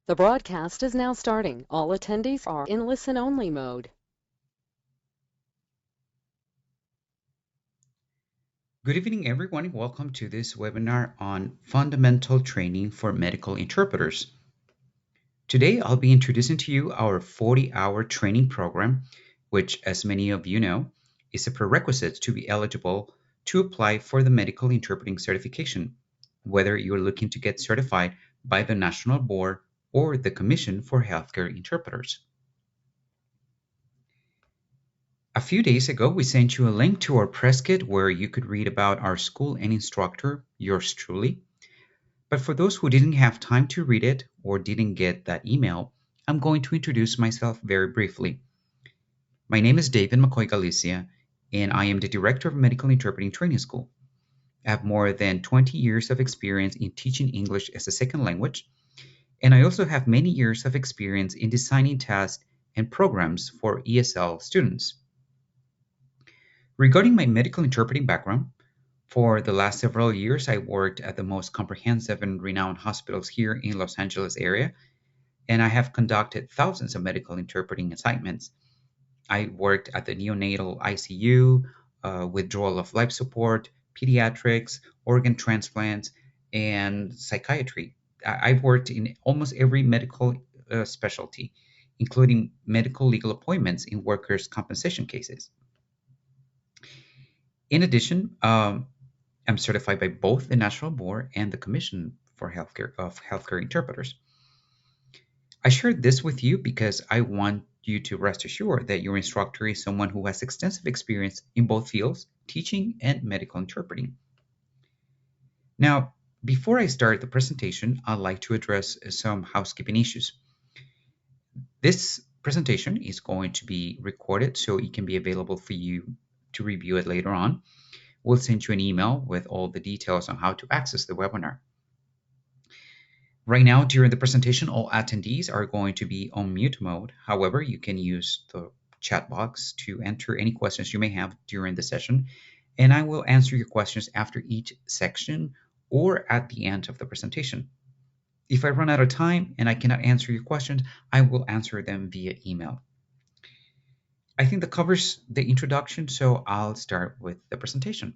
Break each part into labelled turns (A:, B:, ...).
A: The broadcast is now starting. All attendees are in listen-only mode.
B: Good evening, everyone, and welcome to this webinar on fundamental training for medical interpreters. Today, I'll be introducing to you our 40-hour training program, which, as many of you know, is a prerequisite to be eligible to apply for the medical interpreting certification, whether you're looking to get certified by the National Board or the Commission for Healthcare Interpreters. A few days ago, we sent you a link to our press kit where you could read about our school and instructor, yours truly. But for those who didn't have time to read it or didn't get that email, I'm going to introduce myself very briefly. My name is David McCoy Galicia, and I am the Director of Medical Interpreting Training School. I have more than 20 years of experience in teaching English as a second language, and I also have many years of experience in designing tests and programs for ESL students. Regarding my medical interpreting background, for the last several years, I worked at the most comprehensive and renowned hospitals here in Los Angeles area, and I have conducted thousands of medical interpreting assignments. I worked at the neonatal ICU, withdrawal of life support, pediatrics, organ transplants, and psychiatry. I've worked in almost every medical specialty, including medical legal appointments in workers' compensation cases. In addition, I'm certified by both the National Board and the Commission for Healthcare Interpreters. I shared this with you because I want you to rest assured that your instructor is someone who has extensive experience in both fields, teaching and medical interpreting. Now, before I start the presentation, I'd like to address some housekeeping issues. This presentation is going to be recorded so it can be available for you to review it later on. We'll send you an email with all the details on how to access the webinar. Right now, during the presentation, all attendees are going to be on mute mode. However, you can use the chat box to enter any questions you may have during the session, and I will answer your questions after each section or at the end of the presentation. If I run out of time and I cannot answer your questions, I will answer them via email. I think that covers the introduction, so I'll start with the presentation.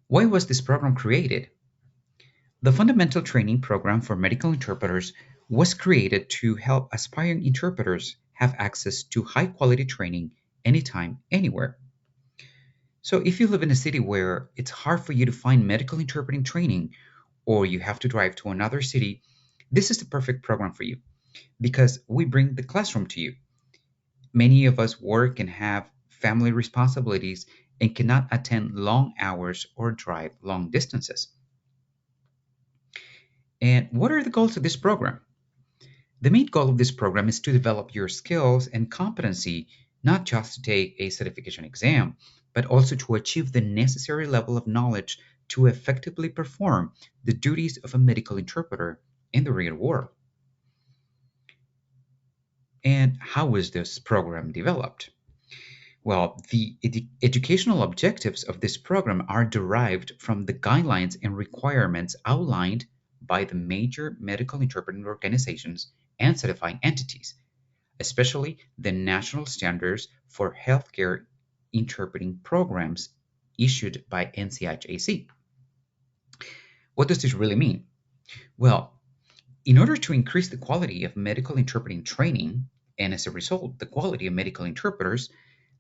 B: Why was this program created? The Fundamental Training Program for Medical Interpreters was created to help aspiring interpreters have access to high-quality training anytime, anywhere. So if you live in a city where it's hard for you to find medical interpreting training, or you have to drive to another city, this is the perfect program for you because we bring the classroom to you. Many of us work and have family responsibilities and cannot attend long hours or drive long distances. And what are the goals of this program? The main goal of this program is to develop your skills and competency, not just to take a certification exam, but also to achieve the necessary level of knowledge to effectively perform the duties of a medical interpreter in the real world. And how is this program developed? Well, the educational objectives of this program are derived from the guidelines and requirements outlined by the major medical interpreting organizations and certifying entities, especially the national standards for healthcare interpreting programs issued by NCHAC. What does this really mean? Well, in order to increase the quality of medical interpreting training, and as a result, the quality of medical interpreters,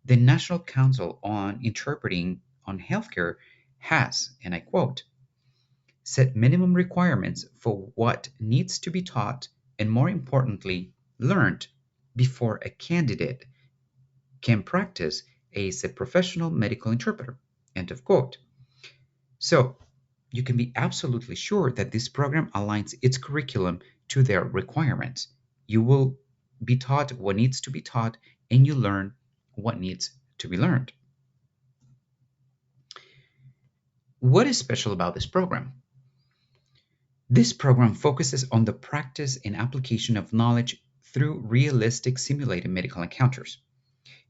B: the National Council on Interpreting on Healthcare has, and I quote, set minimum requirements for what needs to be taught and, more importantly, learned before a candidate can practice as a professional medical interpreter, end of quote. So you can be absolutely sure that this program aligns its curriculum to their requirements. You will be taught what needs to be taught and you learn what needs to be learned. What is special about this program? This program focuses on the practice and application of knowledge through realistic simulated medical encounters.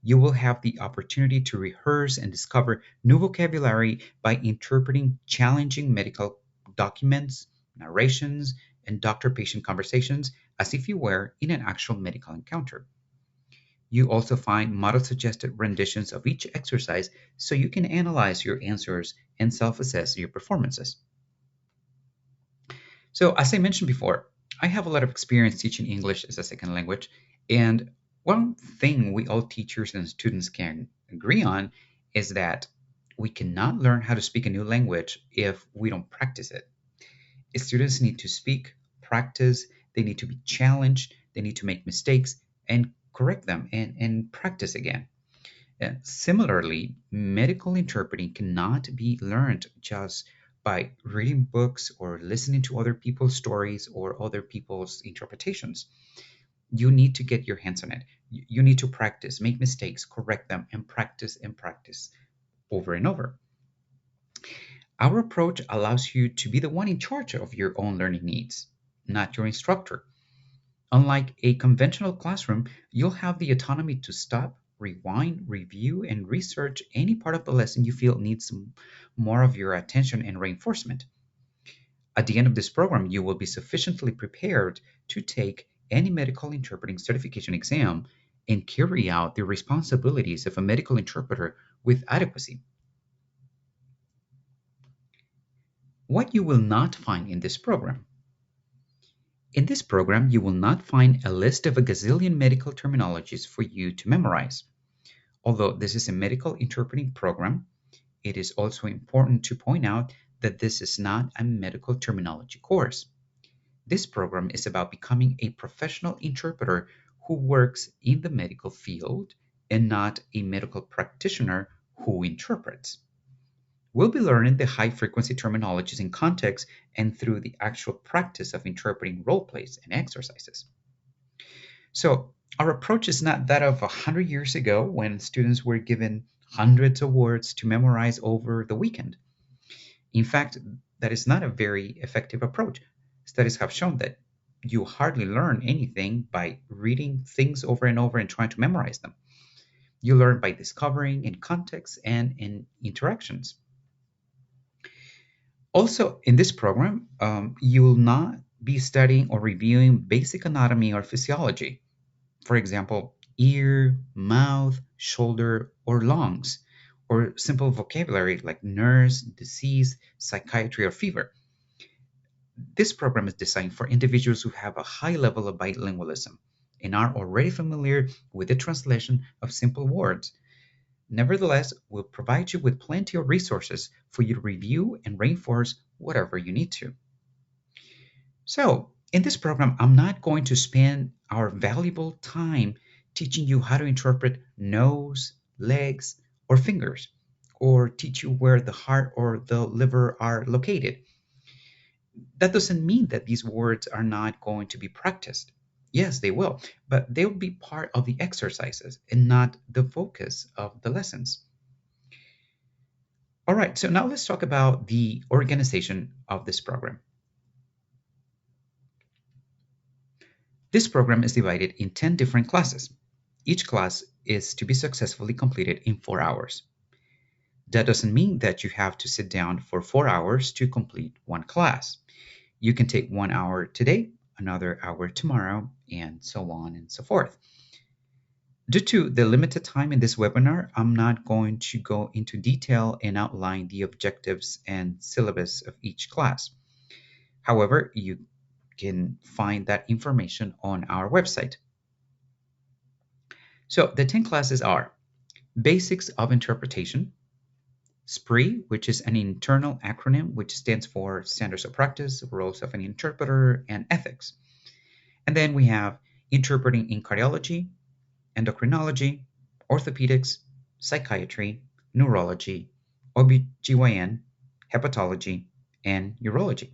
B: You will have the opportunity to rehearse and discover new vocabulary by interpreting challenging medical documents, narrations, and doctor-patient conversations as if you were in an actual medical encounter. You also find model-suggested renditions of each exercise so you can analyze your answers and self-assess your performances. So, as I mentioned before, I have a lot of experience teaching English as a second language, and one thing we all teachers and students can agree on is that we cannot learn how to speak a new language if we don't practice it. Students need to speak, practice, they need to be challenged, they need to make mistakes and correct them and practice again. Similarly, medical interpreting cannot be learned just by reading books or listening to other people's stories or other people's interpretations. You need to get your hands on it. You need to practice, make mistakes, correct them, and practice over and over. Our approach allows you to be the one in charge of your own learning needs, not your instructor. Unlike a conventional classroom, you'll have the autonomy to stop, rewind, review, and research any part of the lesson you feel needs more of your attention and reinforcement. At the end of this program, you will be sufficiently prepared to take any medical interpreting certification exam and carry out the responsibilities of a medical interpreter with adequacy. What you will not find in this program. In this program, you will not find a list of a gazillion medical terminologies for you to memorize. Although this is a medical interpreting program, it is also important to point out that this is not a medical terminology course. This program is about becoming a professional interpreter who works in the medical field and not a medical practitioner who interprets. We'll be learning the high frequency terminologies in context and through the actual practice of interpreting role plays and exercises. So, our approach is not that of 100 years ago when students were given hundreds of words to memorize over the weekend. In fact, that is not a very effective approach. Studies have shown that you hardly learn anything by reading things over and over and trying to memorize them. You learn by discovering in context and in interactions. Also, in this program, you will not be studying or reviewing basic anatomy or physiology. For example, ear, mouth, shoulder, or lungs, or simple vocabulary like nurse, disease, psychiatry, or fever. This program is designed for individuals who have a high level of bilingualism and are already familiar with the translation of simple words. Nevertheless, we'll provide you with plenty of resources for you to review and reinforce whatever you need to. So, in this program, I'm not going to spend our valuable time teaching you how to interpret nose, legs, or fingers, or teach you where the heart or the liver are located. That doesn't mean that these words are not going to be practiced. Yes, they will, but they'll be part of the exercises and not the focus of the lessons. All right, so now let's talk about the organization of this program. This program is divided in 10 different classes. Each class is to be successfully completed in 4 hours. That doesn't mean that you have to sit down for 4 hours to complete one class. You can take 1 hour today, another hour tomorrow, and so on and so forth. Due to the limited time in this webinar, I'm not going to go into detail and outline the objectives and syllabus of each class. However, you can find that information on our website. So the 10 classes are Basics of Interpretation, SPRI, which is an internal acronym which stands for Standards of Practice, Roles of an Interpreter, and Ethics. And then we have Interpreting in Cardiology, Endocrinology, Orthopedics, Psychiatry, Neurology, OBGYN, Hepatology, and Urology.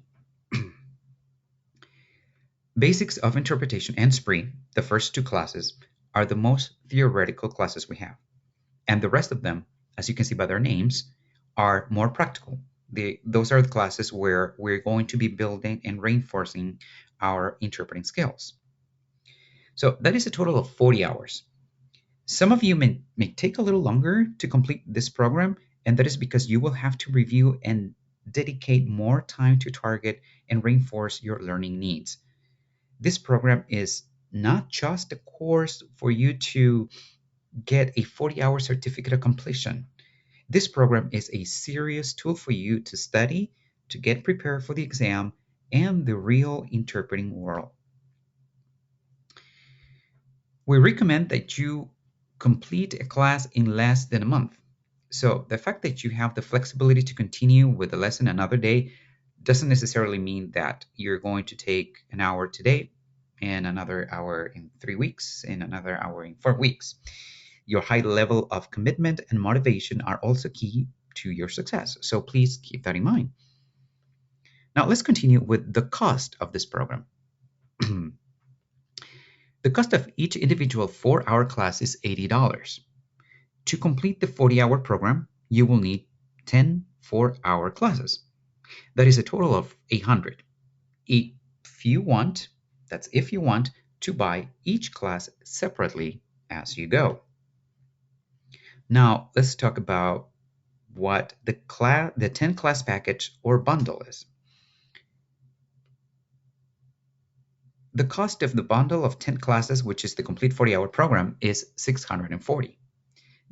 B: Basics of Interpretation and SPRI, the first two classes, are the most theoretical classes we have. And the rest of them, as you can see by their names, are more practical. Those are the classes where we're going to be building and reinforcing our interpreting skills. So that is a total of 40 hours. Some of you may take a little longer to complete this program, and that is because you will have to review and dedicate more time to target and reinforce your learning needs. This program is not just a course for you to get a 40-hour certificate of completion. This program is a serious tool for you to study, to get prepared for the exam, and the real interpreting world. We recommend that you complete a class in less than a month. So the fact that you have the flexibility to continue with the lesson another day doesn't necessarily mean that you're going to take an hour today and another hour in 3 weeks and another hour in 4 weeks. Your high level of commitment and motivation are also key to your success. So please keep that in mind. Now let's continue with the cost of this program. The cost of each individual 4-hour class is $80. To complete the 40-hour program, you will need 10 4-hour classes. That is a total of 800. If you want, that's if you want to buy each class separately as you go. Now, let's talk about what the 10 class package or bundle is. The cost of the bundle of 10 classes, which is the complete 40-hour program, is $640.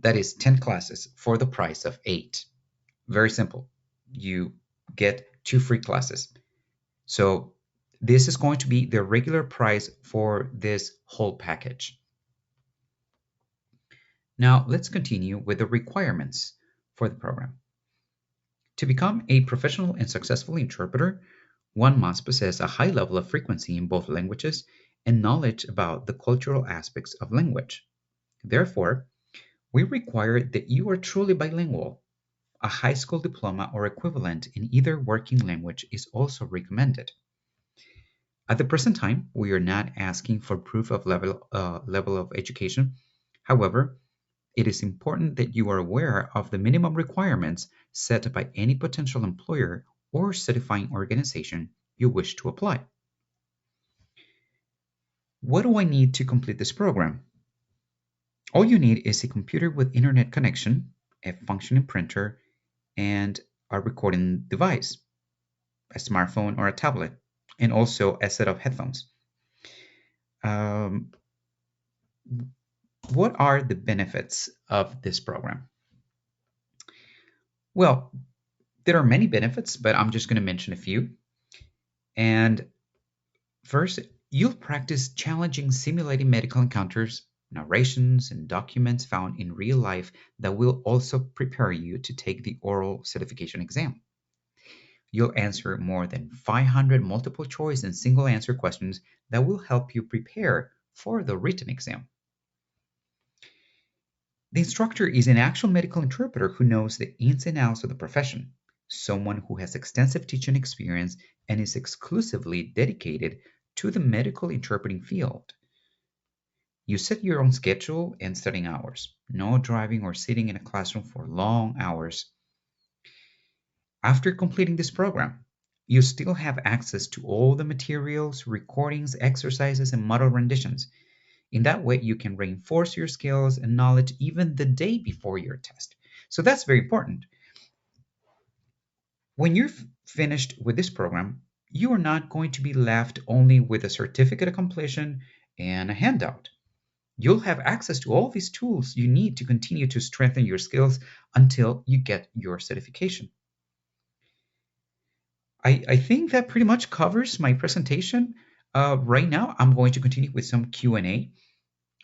B: That is 10 classes for the price of 8. Very simple. You get 2 free classes. So this is going to be the regular price for this whole package. Now let's continue with the requirements for the program. To become a professional and successful interpreter, one must possess a high level of frequency in both languages and knowledge about the cultural aspects of language. Therefore, we require that you are truly bilingual. A high school diploma or equivalent in either working language is also recommended. At the present time, we are not asking for proof of level of education. However, it is important that you are aware of the minimum requirements set by any potential employer or certifying organization you wish to apply. What do I need to complete this program? All you need is a computer with internet connection, a functioning printer, and a recording device, a smartphone or a tablet, and also a set of headphones. What are the benefits of this program? Well, there are many benefits, but I'm just going to mention a few. And first, you'll practice challenging simulating medical encounters, narrations, and documents found in real life that will also prepare you to take the oral certification exam. You'll answer more than 500 multiple choice and single answer questions that will help you prepare for the written exam. The instructor is an actual medical interpreter who knows the ins and outs of the profession, someone who has extensive teaching experience and is exclusively dedicated to the medical interpreting field. You set your own schedule and studying hours, no driving or sitting in a classroom for long hours. After completing this program, you still have access to all the materials, recordings, exercises, and model renditions. In that way, you can reinforce your skills and knowledge even the day before your test. So that's very important. When you're finished with this program, you are not going to be left only with a certificate of completion and a handout. You'll have access to all these tools you need to continue to strengthen your skills until you get your certification. I think that pretty much covers my presentation. Right now, I'm going to continue with some Q&A.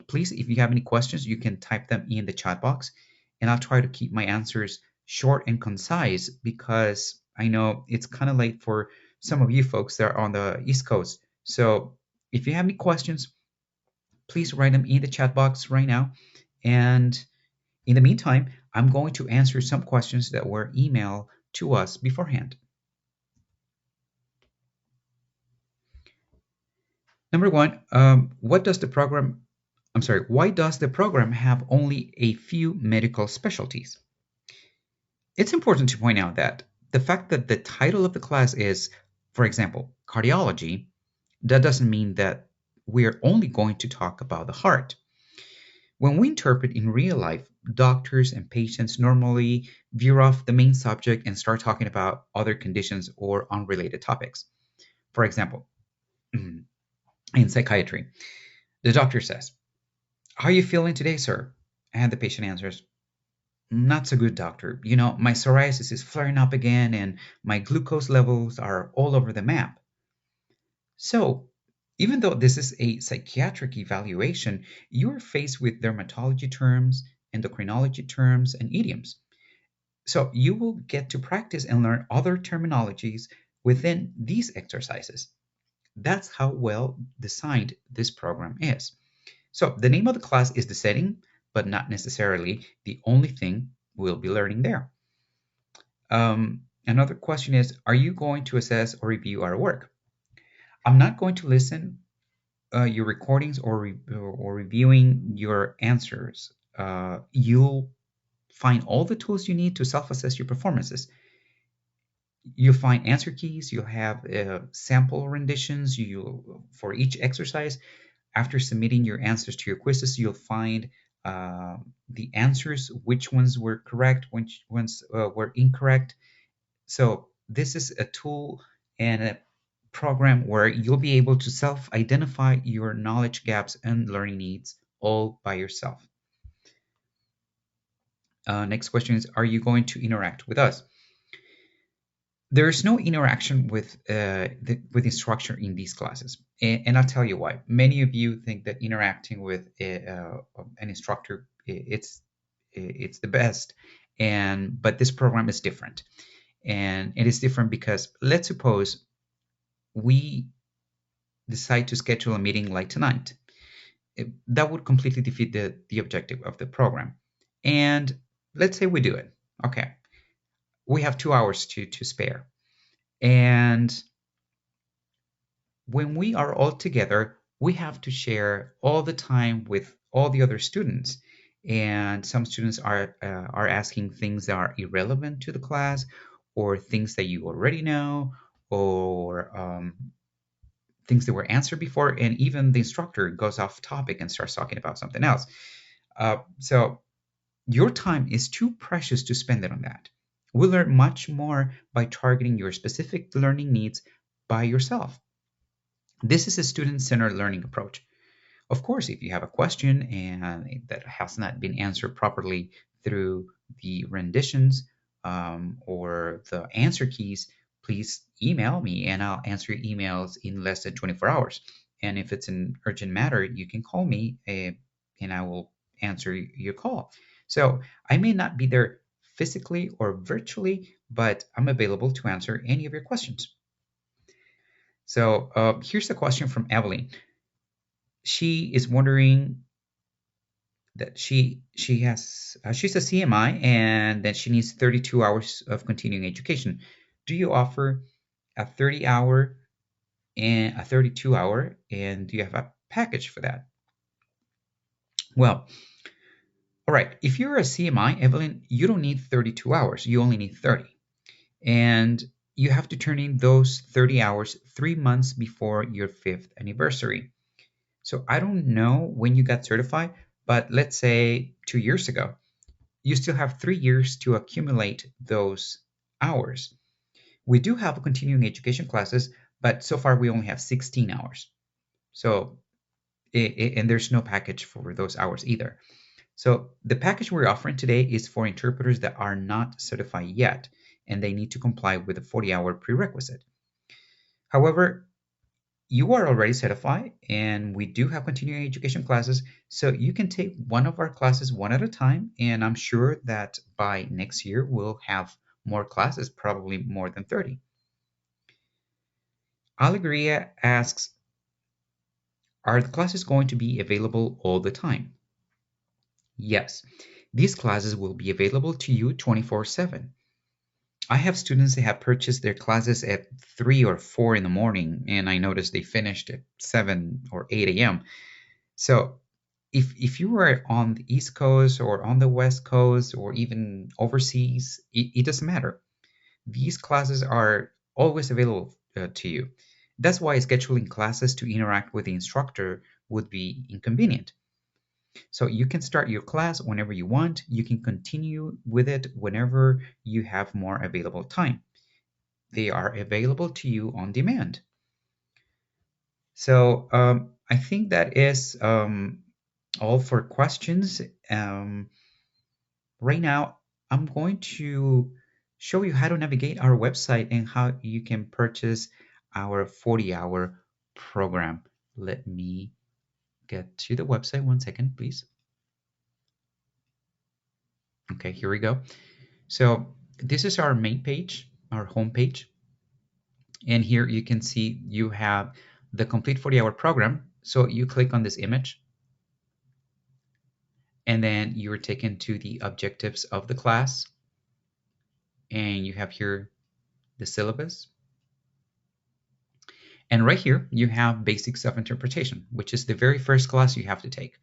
B: Please, if you have any questions, you can type them in the chat box, and I'll try to keep my answers short and concise because I know it's kind of late for some of you folks that are on the East Coast. So if you have any questions, please write them in the chat box right now. And in the meantime, I'm going to answer some questions that were emailed to us beforehand. Number one, why does the program have only a few medical specialties? It's important to point out that the fact that the title of the class is, for example, cardiology, that doesn't mean that we're only going to talk about the heart. When we interpret in real life, doctors and patients normally veer off the main subject and start talking about other conditions or unrelated topics. For example, in psychiatry, the doctor says, "How are you feeling today, sir?" And the patient answers, "Not so good, doctor. My psoriasis is flaring up again and my glucose levels are all over the map." So, even though this is a psychiatric evaluation, you're faced with dermatology terms, endocrinology terms, and idioms. So, you will get to practice and learn other terminologies within these exercises. That's how well designed this program is. So, the name of the class is the setting, but not necessarily the only thing we'll be learning there. Another question is, are you going to assess or review our work? I'm not going to listen your recordings or reviewing your answers. You'll find all the tools you need to self-assess your performances. You'll find answer keys. You'll have sample renditions. You for each exercise. After submitting your answers to your quizzes, you'll find the answers, which ones were correct, which ones were incorrect. So this is a tool and a program where you'll be able to self-identify your knowledge gaps and learning needs all by yourself. Next question is, are you going to interact with us? There's no interaction with instructor in these classes, and I'll tell you why. Many of you think that interacting with an instructor it's the best, but this program is different, and it is different because let's suppose we decide to schedule a meeting like tonight. That would completely defeat the objective of the program. And let's say we do it. Okay, we have 2 hours to spare. And when we are all together, we have to share all the time with all the other students. And some students are asking things that are irrelevant to the class, or things that you already know, or things that were answered before, and even the instructor goes off topic and starts talking about something else. So your time is too precious to spend it on that. We'll learn much more by targeting your specific learning needs by yourself. This is a student-centered learning approach. Of course, if you have a question and that has not been answered properly through the renditions or the answer keys, please email me and I'll answer your emails in less than 24 hours. And if it's an urgent matter, you can call me and I will answer your call. So I may not be there physically or virtually, but I'm available to answer any of your questions. So here's a question from Evelyn. She is wondering that she's a CMI and that she needs 32 hours of continuing education. Do you offer a 30-hour and a 32-hour, and do you have a package for that? Well, all right. If you're a CMI, Evelyn, you don't need 32 hours. You only need 30. And you have to turn in those 30 hours 3 months before your 5th anniversary. So I don't know when you got certified, but let's say 2 years ago. You still have 3 years to accumulate those hours. We do have continuing education classes, but so far we only have 16 hours. So, and there's no package for those hours either. So the package we're offering today is for interpreters that are not certified yet, and they need to comply with the 40-hour prerequisite. However, you are already certified and we do have continuing education classes, so you can take one of our classes one at a time, and I'm sure that by next year we'll have more classes, probably more than 30. Alegria asks, are the classes going to be available all the time? Yes, these classes will be available to you 24/7. I have students that have purchased their classes at 3 or 4 in the morning, and I noticed they finished at 7 or 8 a.m. So if you are on the East Coast or on the West Coast or even overseas, it doesn't matter. These classes are always available to you. That's why scheduling classes to interact with the instructor would be inconvenient. So you can start your class whenever you want. You can continue with it whenever you have more available time. They are available to you on demand. So I think that is all for questions. Right now, I'm going to show you how to navigate our website and how you can purchase our 40-hour program. Let me get to the website. One second, please. Okay, here we go. So this is our main page, our home page. And here you can see you have the complete 40-hour program. So you click on this image, and then you're taken to the objectives of the class. And you have here the syllabus. And right here, you have Basics of Interpretation, which is the very first class you have to take.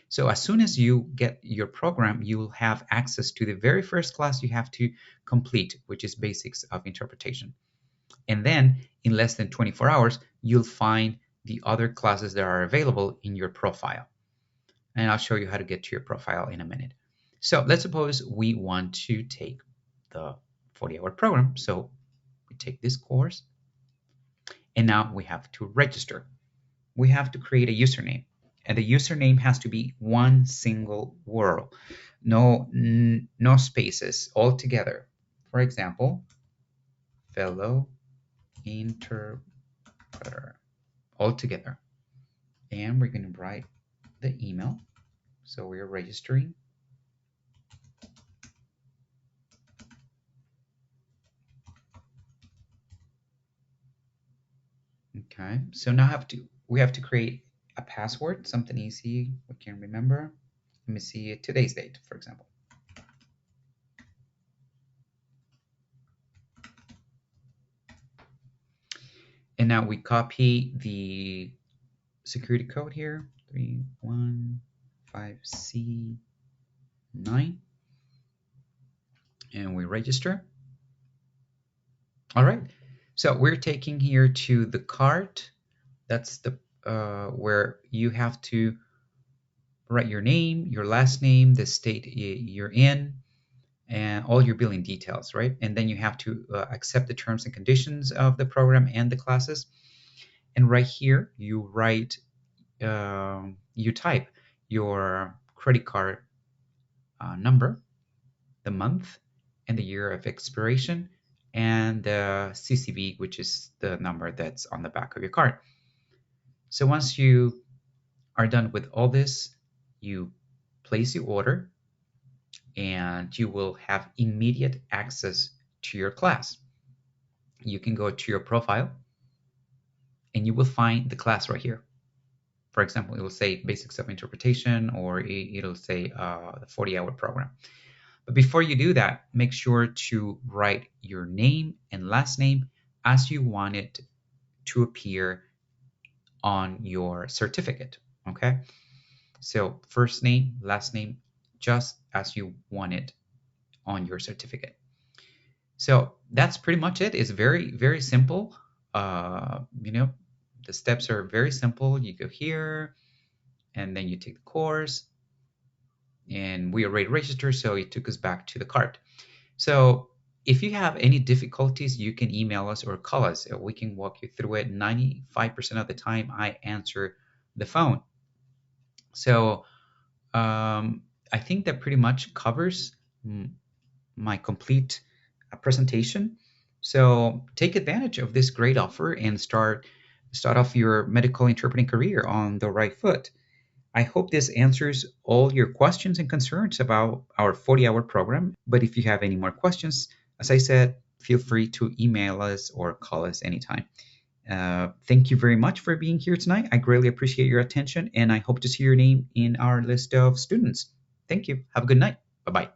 B: So as soon as you get your program, you will have access to the very first class you have to complete, which is Basics of Interpretation. And then in less than 24 hours, you'll find the other classes that are available in your profile. And I'll show you how to get to your profile in a minute. So let's suppose we want to take the 40-hour program. So we take this course, and now we have to register. We have to create a username, and the username has to be one single word, no spaces, all together. For example, fellow interpreter, all together. And we're going to write the email. So we're registering. Okay, so now we have to create a password, something easy we can remember. Let me see today's date, for example. And now we copy the security code here, 3155C9, and we register. All right, so we're taking here to the cart. That's the where you have to write your name, your last name, the state you're in, and all your billing details, right? And then you have to accept the terms and conditions of the program and the classes. And right here, you write, you type your credit card number, the month, and the year of expiration, and the CCV, which is the number that's on the back of your card. So once you are done with all this, you place your order, and you will have immediate access to your class. You can go to your profile, and you will find the class right here. For example, it will say Basics of Interpretation, or it'll say the 40-hour program. But before you do that, make sure to write your name and last name as you want it to appear on your certificate, okay? So first name, last name, just as you want it on your certificate. So that's pretty much it. It's very, very simple. The steps are very simple. You go here, and then you take the course, and we already registered, so it took us back to the cart. So if you have any difficulties, you can email us or call us. We can walk you through it. 95% of the time, I answer the phone. So I think that pretty much covers my complete presentation. So take advantage of this great offer and start off your medical interpreting career on the right foot. I hope this answers all your questions and concerns about our 40-hour program. But if you have any more questions, as I said, feel free to email us or call us anytime. Thank you very much for being here tonight. I greatly appreciate your attention, and I hope to see your name in our list of students. Thank you. Have a good night. Bye-bye.